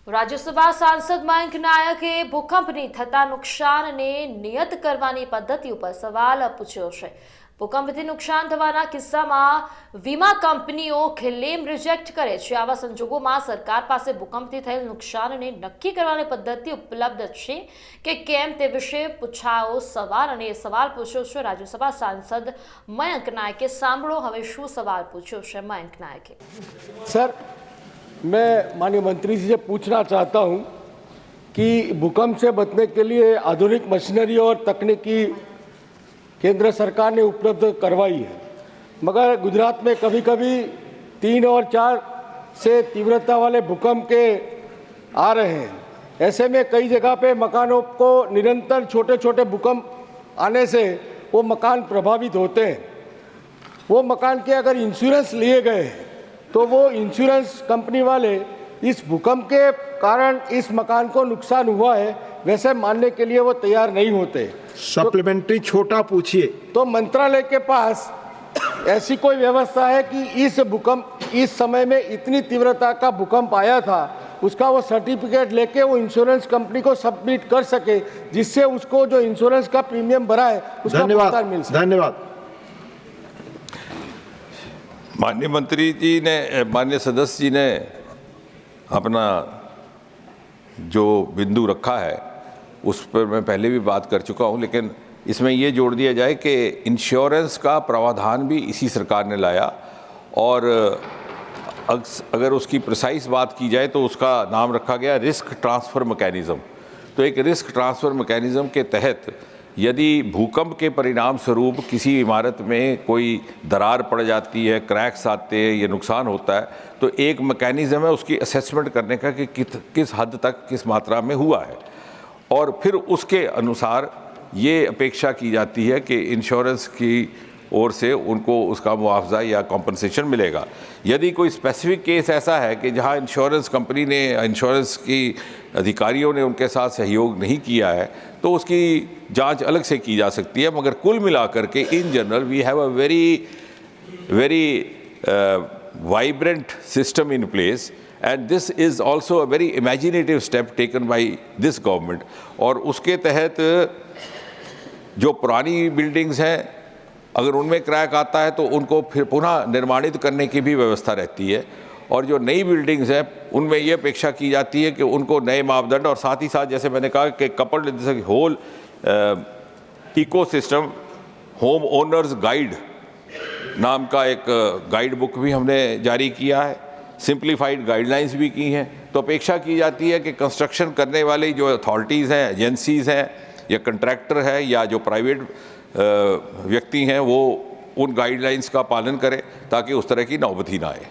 રાજ્યસભા સાંસદ મયંક નાયકે ભૂકંપની થતા નુકસાનને નિયત કરવાની પદ્ધતિ ઉપર સવાલ પૂછ્યો છે। ભૂકંપથી નુકસાન થવાના કિસ્સામાં વીમા કંપનીઓ ક્લેમ રિજેક્ટ કરે છે। આવા સંજોગોમાં સરકાર પાસે ભૂકંપથી થયેલ નુકસાનને નક્કી કરવાની પદ્ધતિ ઉપલબ્ધ છે કે કેમ તે વિશે પૂછાયો સવાલ અને એ સવાલ પૂછ્યો છે રાજ્યસભા સાંસદ મયંક નાયકે। સાંભળો હવે શું સવાલ પૂછ્યો છે મયંક નાયકે। सर, मैं माननीय मंत्री जी से पूछना चाहता हूं कि भूकंप से बचने के लिए आधुनिक मशीनरी और तकनीकी केंद्र सरकार ने उपलब्ध करवाई है, मगर गुजरात में कभी कभी 3 और 4 से तीव्रता वाले भूकंप के आ रहे हैं। ऐसे में कई जगह पे मकानों को निरंतर छोटे छोटे भूकंप आने से वो मकान प्रभावित होते हैं। वो मकान के अगर इंश्योरेंस लिए गए हैं तो वो इंश्योरेंस कंपनी वाले इस भूकंप के कारण इस मकान को नुकसान हुआ है वैसे मानने के लिए वो तैयार नहीं होते। सप्लीमेंट्री छोटा पूछिए। तो मंत्रालय के पास ऐसी कोई व्यवस्था है कि इस समय में इतनी तीव्रता का भूकंप आया था, उसका वो सर्टिफिकेट लेके वो इंश्योरेंस कंपनी को सबमिट कर सके, जिससे उसको जो इंश्योरेंस का प्रीमियम भरा है उसका भुगतान मिल सके। धन्यवाद। माननीय मंत्री जी ने, माननीय सदस्य जी ने अपना जो बिंदु रखा है उस पर मैं पहले भी बात कर चुका हूं, लेकिन इसमें ये जोड़ दिया जाए कि इंश्योरेंस का प्रावधान भी इसी सरकार ने लाया और अगर उसकी प्रिसाइज बात की जाए तो उसका नाम रखा गया रिस्क ट्रांसफ़र मैकेनिज़्म। तो एक रिस्क ट्रांसफ़र मैकेनिज़्म के तहत यदि भूकंप के परिणाम स्वरूप किसी इमारत में कोई दरार पड़ जाती है, क्रैक्स आते हैं, ये नुकसान होता है, तो एक मैकेनिज़्म है उसकी असेसमेंट करने का कि किस हद तक किस मात्रा में हुआ है और फिर उसके अनुसार ये अपेक्षा की जाती है कि इंश्योरेंस की ओर से उनको उसका मुआवजा या कॉम्पनसेशन मिलेगा। यदि कोई स्पेसिफिक केस ऐसा है कि जहां इंश्योरेंस कंपनी ने, इंश्योरेंस की अधिकारियों ने उनके साथ सहयोग नहीं किया है तो उसकी जांच अलग से की जा सकती है, मगर कुल मिलाकर के in general we have a very vibrant system in place and this is also a very imaginative step taken by this government। और उसके तहत जो पुरानी बिल्डिंग्स हैं अगर उनमें क्रैक आता है तो उनको फिर पुनः निर्माणित करने की भी व्यवस्था रहती है और जो नई बिल्डिंग्स हैं उनमें ये अपेक्षा की जाती है कि उनको नए मापदंड और साथ ही साथ जैसे मैंने कहा कि coupled whole ecosystem home owners guide नाम का एक गाइड बुक भी हमने जारी किया है, सिंप्लीफाइड गाइडलाइंस भी की हैं। तो अपेक्षा की जाती है कि कंस्ट्रक्शन करने वाली जो अथॉरिटीज़ हैं, एजेंसीज़ हैं या कंट्रैक्टर है या जो प्राइवेट व्यक्ति हैं वो उन गाइडलाइंस का पालन करें ताकि उस तरह की नौबत ही ना आए।